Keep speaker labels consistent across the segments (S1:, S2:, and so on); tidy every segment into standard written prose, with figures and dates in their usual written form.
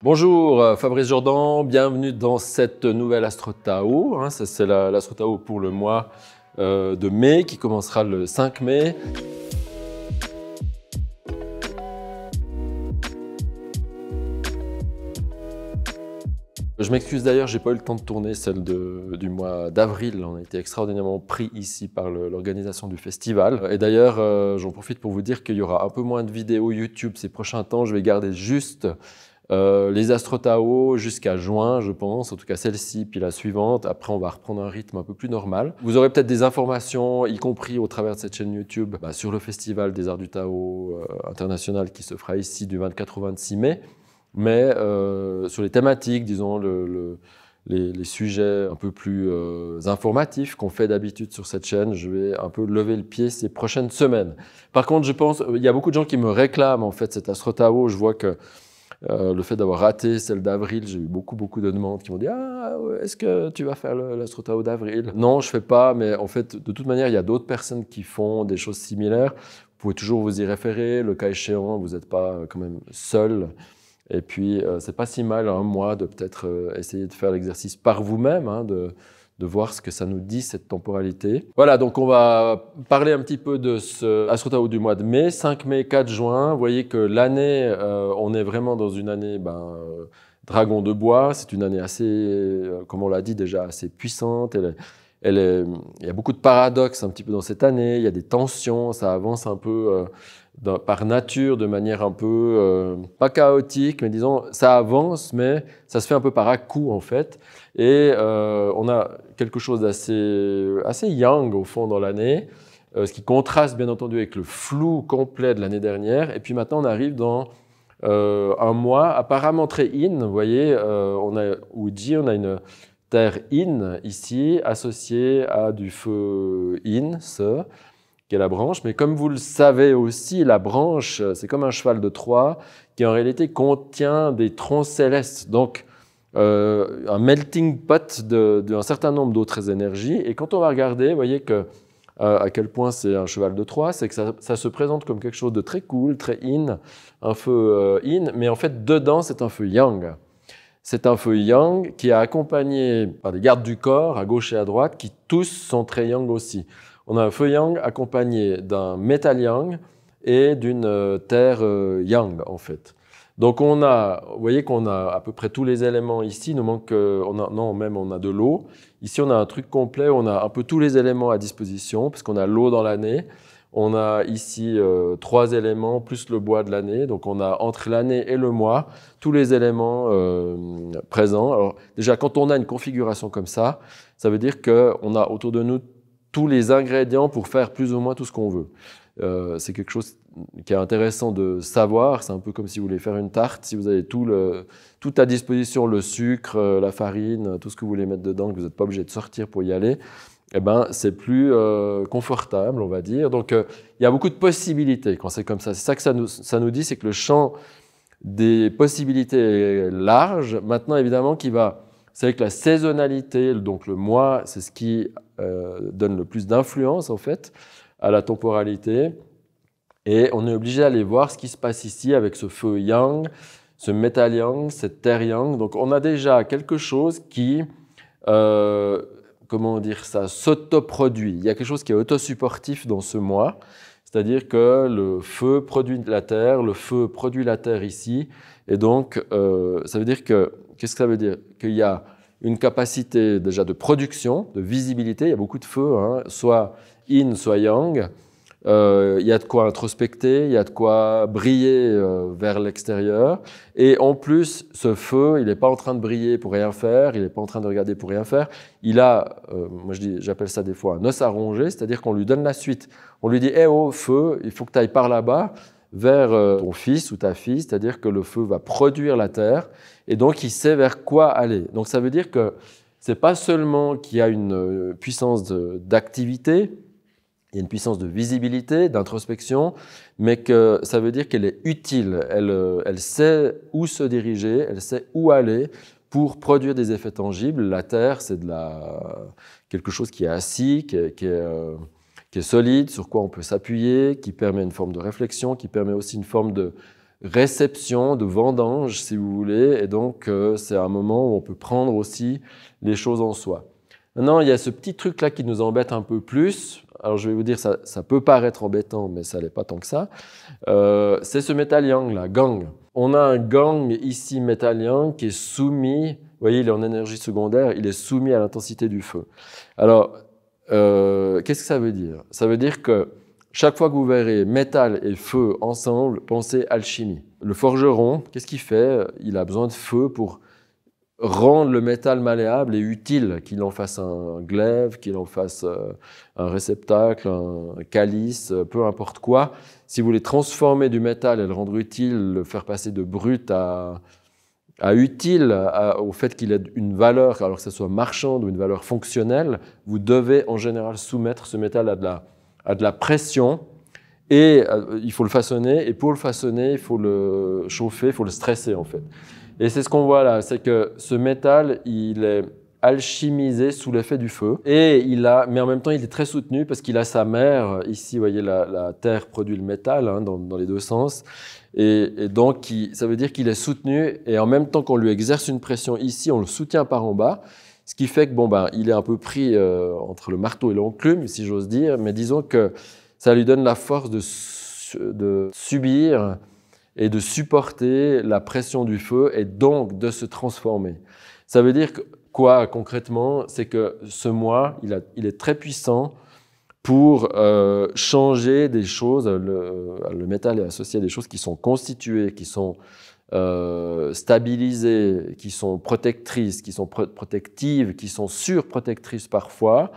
S1: Bonjour, Fabrice Jordan, bienvenue dans cette nouvelle Astro Tao. C'est l'Astro Tao pour le mois de mai qui commencera le 5 mai. Je m'excuse d'ailleurs, j'ai pas eu le temps de tourner celle du mois d'avril. On a été extraordinairement pris ici par l'organisation du festival. Et d'ailleurs, j'en profite pour vous dire qu'il y aura un peu moins de vidéos YouTube ces prochains temps. Je vais garder juste les Astro Tao jusqu'à juin, je pense, en tout cas celle-ci, puis la suivante. Après, on va reprendre un rythme un peu plus normal. Vous aurez peut-être des informations, y compris au travers de cette chaîne YouTube, sur le Festival des Arts du Tao international qui se fera ici du 24 au 26 mai. Mais sur les thématiques, disons, les sujets un peu plus informatifs qu'on fait d'habitude sur cette chaîne, je vais un peu lever le pied ces prochaines semaines. Par contre, je pense, il y a beaucoup de gens qui me réclament en fait cette Astro Tao. Je vois que le fait d'avoir raté celle d'avril, j'ai eu beaucoup de demandes qui m'ont dit « Ah, est-ce que tu vas faire l'Astro Tao d'avril ?» Non, je ne fais pas, mais en fait, de toute manière, il y a d'autres personnes qui font des choses similaires. Vous pouvez toujours vous y référer, le cas échéant, vous n'êtes pas quand même seul. Et puis, c'est pas si mal un mois de peut-être essayer de faire l'exercice par vous-même, de voir ce que ça nous dit, cette temporalité. Voilà, donc on va parler un petit peu de ce Astro Tao du mois de mai, 5 mai, 4 juin. Vous voyez que l'année, on est vraiment dans une année dragon de bois. C'est une année assez, comme on l'a dit déjà, assez puissante. Il y a beaucoup de paradoxes un petit peu dans cette année. Il y a des tensions, ça avance un peu par nature, de manière un peu, pas chaotique, mais disons, ça avance, mais ça se fait un peu par à-coups en fait. Et on a quelque chose d'assez yang au fond dans l'année, ce qui contraste bien entendu avec le flou complet de l'année dernière. Et puis maintenant, on arrive dans un mois apparemment très yin. Vous voyez, on a Uji, on a une terre yin ici, associée à du feu yin, qui est la branche. Mais comme vous le savez aussi, la branche, c'est comme un cheval de Troie qui en réalité contient des troncs célestes. Donc, un melting pot d'un certain nombre d'autres énergies. Et quand on va regarder, vous voyez à quel point c'est un cheval de Troie, c'est que ça se présente comme quelque chose de très cool, très yin, un feu yin, mais en fait, dedans, c'est un feu yang. C'est un feu yang qui est accompagné par des gardes du corps à gauche et à droite qui tous sont très yang aussi. On a un feu yang accompagné d'un métal yang et d'une terre yang en fait. Donc vous voyez qu'on a à peu près tous les éléments ici. Il nous manque, on a de l'eau. Ici on a un truc complet, on a un peu tous les éléments à disposition puisqu'on a l'eau dans l'année. On a ici 3 éléments plus le bois de l'année. Donc on a entre l'année et le mois tous les éléments présents. Alors déjà quand on a une configuration comme ça veut dire qu'on a autour de nous tous les ingrédients pour faire plus ou moins tout ce qu'on veut. C'est quelque chose qui est intéressant de savoir. C'est un peu comme si vous voulez faire une tarte. Si vous avez tout à disposition, le sucre, la farine, tout ce que vous voulez mettre dedans, que vous n'êtes pas obligé de sortir pour y aller, eh ben, c'est plus confortable, on va dire. Donc, il y a beaucoup de possibilités quand c'est comme ça. C'est ça que ça nous dit, c'est que le champ des possibilités est large. Maintenant, évidemment, c'est avec la saisonnalité, donc le mois, c'est ce qui donne le plus d'influence, en fait, à la temporalité. Et on est obligé d'aller voir ce qui se passe ici avec ce feu yang, ce métal yang, cette terre yang. Donc, on a déjà quelque chose qui, comment dire ça, s'autoproduit. Il y a quelque chose qui est autosupportif dans ce mois. C'est-à-dire que le feu produit la terre, le feu produit la terre ici. Et donc, ça veut dire que, qu'est-ce que ça veut dire? Qu'il y a une capacité déjà de production, de visibilité. Il y a beaucoup de feu, soit yin, soit yang. Il y a de quoi introspecter, il y a de quoi briller vers l'extérieur. Et en plus, ce feu, il n'est pas en train de briller pour rien faire, il n'est pas en train de regarder pour rien faire. Il a, moi j'appelle ça des fois un os à ronger, c'est-à-dire qu'on lui donne la suite. On lui dit « Eh oh, feu, il faut que tu ailles par là-bas vers ton fils ou ta fille », c'est-à-dire que le feu va produire la terre et donc il sait vers quoi aller. Donc ça veut dire que ce n'est pas seulement qu'il y a une puissance d'activité, il y a une puissance de visibilité, d'introspection, mais que ça veut dire qu'elle est utile. Elle sait où se diriger, elle sait où aller pour produire des effets tangibles. La terre, c'est quelque chose qui est assis, qui est solide, sur quoi on peut s'appuyer, qui permet une forme de réflexion, qui permet aussi une forme réception, de vendange, si vous voulez, et donc c'est un moment où on peut prendre aussi les choses en soi. Maintenant, il y a ce petit truc-là qui nous embête un peu plus. Alors, je vais vous dire, ça peut paraître embêtant, mais ça n'est pas tant que ça. C'est ce métal yang, là, gang. On a un gang ici, métal yang, qui est soumis, vous voyez, il est en énergie secondaire, il est soumis à l'intensité du feu. Alors, qu'est-ce que ça veut dire? Ça veut dire que chaque fois que vous verrez métal et feu ensemble, pensez alchimie. Le forgeron, qu'est-ce qu'il fait? Il a besoin de feu pour rendre le métal malléable et utile, qu'il en fasse un glaive, qu'il en fasse un réceptacle, un calice, peu importe quoi. Si vous voulez transformer du métal et le rendre utile, le faire passer de brut à utile, au fait qu'il ait une valeur, alors que ce soit marchande ou une valeur fonctionnelle, vous devez en général soumettre ce métal à de la pression et il faut le façonner. Et pour le façonner, il faut le chauffer, il faut le stresser en fait. Et c'est ce qu'on voit là, c'est que ce métal, il est alchimisé sous l'effet du feu. Mais en même temps, il est très soutenu parce qu'il a sa mère. Ici, vous voyez, la terre produit le métal hein, dans les deux sens. Et donc, ça veut dire qu'il est soutenu. Et en même temps qu'on lui exerce une pression ici, on le soutient par en bas. Ce qui fait que il est un peu pris entre le marteau et l'enclume, si j'ose dire. Mais disons que ça lui donne la force de subir et de supporter la pression du feu et donc de se transformer. Ça veut dire que, quoi concrètement? C'est que ce moi, il est très puissant pour changer des choses. Le métal est associé à des choses qui sont constituées, qui sont stabilisées, qui sont protectrices, qui sont protectives, qui sont surprotectrices parfois,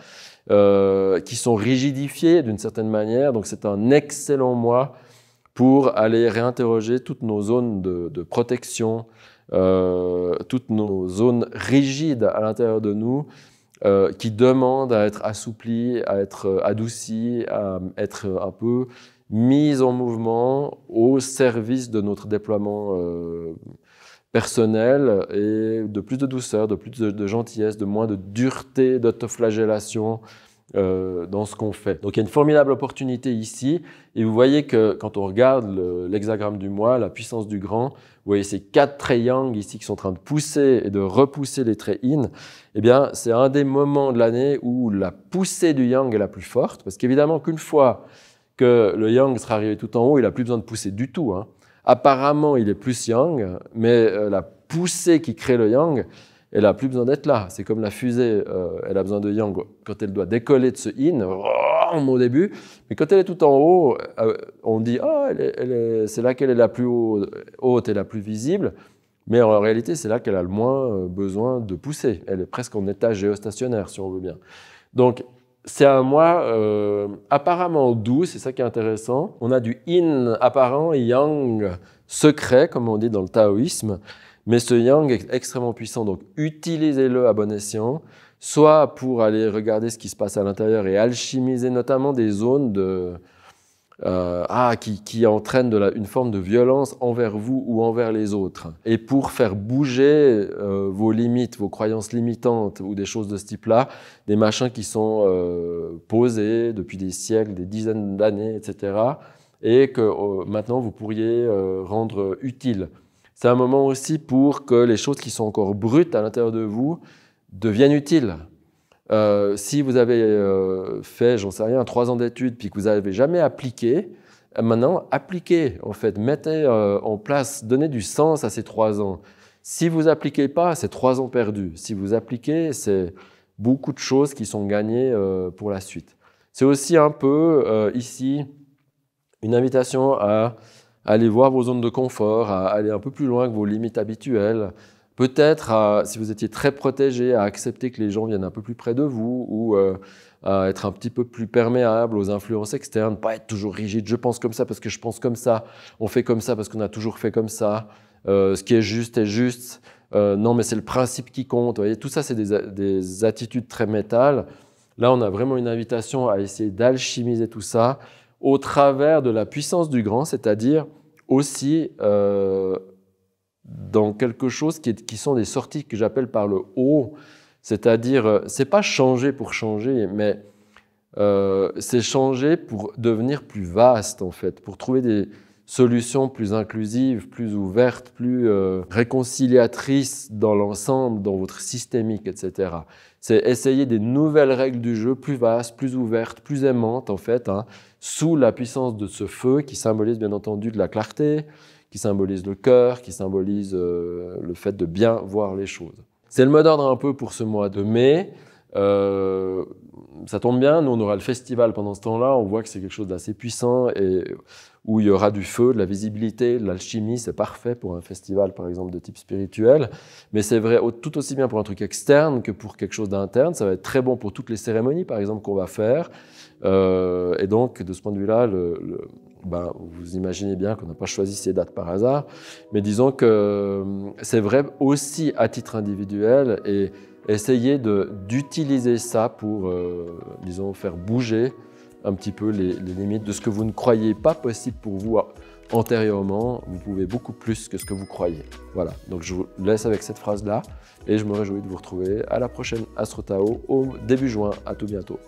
S1: qui sont rigidifiées d'une certaine manière. Donc c'est un excellent moi pour aller réinterroger toutes nos zones de protection, toutes nos zones rigides à l'intérieur de nous, qui demandent à être assouplies, à être adoucies, à être un peu mises en mouvement au service de notre déploiement personnel et de plus de douceur, de plus de gentillesse, de moins de dureté, d'autoflagellation, dans ce qu'on fait. Donc il y a une formidable opportunité ici et vous voyez que quand on regarde l'hexagramme du moi, la puissance du grand, vous voyez ces 4 traits yang ici qui sont en train de pousser et de repousser les traits yin, eh bien c'est un des moments de l'année où la poussée du yang est la plus forte parce qu'évidemment qu'une fois que le yang sera arrivé tout en haut, il n'a plus besoin de pousser du tout, hein. Apparemment il est plus yang, mais la poussée qui crée le yang, elle n'a plus besoin d'être là. C'est comme la fusée, elle a besoin de yang quand elle doit décoller de ce yin au début. Mais quand elle est tout en haut, on dit « Ah, c'est là qu'elle est la plus haute et la plus visible ». Mais en réalité, c'est là qu'elle a le moins besoin de pousser. Elle est presque en état géostationnaire, si on veut bien. Donc, c'est un moi apparemment doux, c'est ça qui est intéressant. On a du yin apparent et yang secret, comme on dit dans le taoïsme. Mais ce yang est extrêmement puissant, donc utilisez-le à bon escient, soit pour aller regarder ce qui se passe à l'intérieur et alchimiser notamment des zones qui entraînent une forme de violence envers vous ou envers les autres. Et pour faire bouger vos limites, vos croyances limitantes ou des choses de ce type-là, des machins qui sont posés depuis des siècles, des dizaines d'années, etc. Et que maintenant vous pourriez rendre utiles. C'est un moment aussi pour que les choses qui sont encore brutes à l'intérieur de vous deviennent utiles. Si vous avez fait, j'en sais rien, 3 ans d'études puis que vous n'avez jamais appliqué, maintenant appliquez en fait, mettez en place, donnez du sens à ces 3 ans. Si vous n'appliquez pas, c'est 3 ans perdus. Si vous appliquez, c'est beaucoup de choses qui sont gagnées pour la suite. C'est aussi un peu ici une invitation à aller voir vos zones de confort, à aller un peu plus loin que vos limites habituelles. Peut-être, si vous étiez très protégé, à accepter que les gens viennent un peu plus près de vous ou à être un petit peu plus perméable aux influences externes, pas être toujours rigide. Je pense comme ça parce que je pense comme ça. On fait comme ça parce qu'on a toujours fait comme ça. Ce qui est juste est juste. Non, mais c'est le principe qui compte. Vous voyez, tout ça, c'est des attitudes très métal. Là, on a vraiment une invitation à essayer d'alchimiser tout ça au travers de la puissance du grand, c'est-à-dire aussi dans quelque chose qui sont des sorties que j'appelle par le haut, c'est-à-dire, c'est pas changer pour changer, mais c'est changer pour devenir plus vaste en fait, pour trouver des solution plus inclusive, plus ouverte, plus réconciliatrice dans l'ensemble, dans votre systémique, etc. C'est essayer des nouvelles règles du jeu plus vastes, plus ouvertes, plus aimantes en fait, hein, sous la puissance de ce feu qui symbolise bien entendu de la clarté, qui symbolise le cœur, qui symbolise le fait de bien voir les choses. C'est le mot d'ordre un peu pour ce mois de mai. Ça tombe bien, nous on aura le festival pendant ce temps-là, on voit que c'est quelque chose d'assez puissant et où il y aura du feu, de la visibilité, de l'alchimie, c'est parfait pour un festival par exemple de type spirituel, mais c'est vrai tout aussi bien pour un truc externe que pour quelque chose d'interne, ça va être très bon pour toutes les cérémonies par exemple qu'on va faire, et donc de ce point de vue-là, vous imaginez bien qu'on n'a pas choisi ces dates par hasard, mais disons que c'est vrai aussi à titre individuel et essayer d'utiliser ça pour, disons, faire bouger un petit peu les limites de ce que vous ne croyez pas possible pour vous antérieurement. Vous pouvez beaucoup plus que ce que vous croyez. Voilà, donc je vous laisse avec cette phrase-là et je me réjouis de vous retrouver à la prochaine Astro Tao au début juin. À tout bientôt.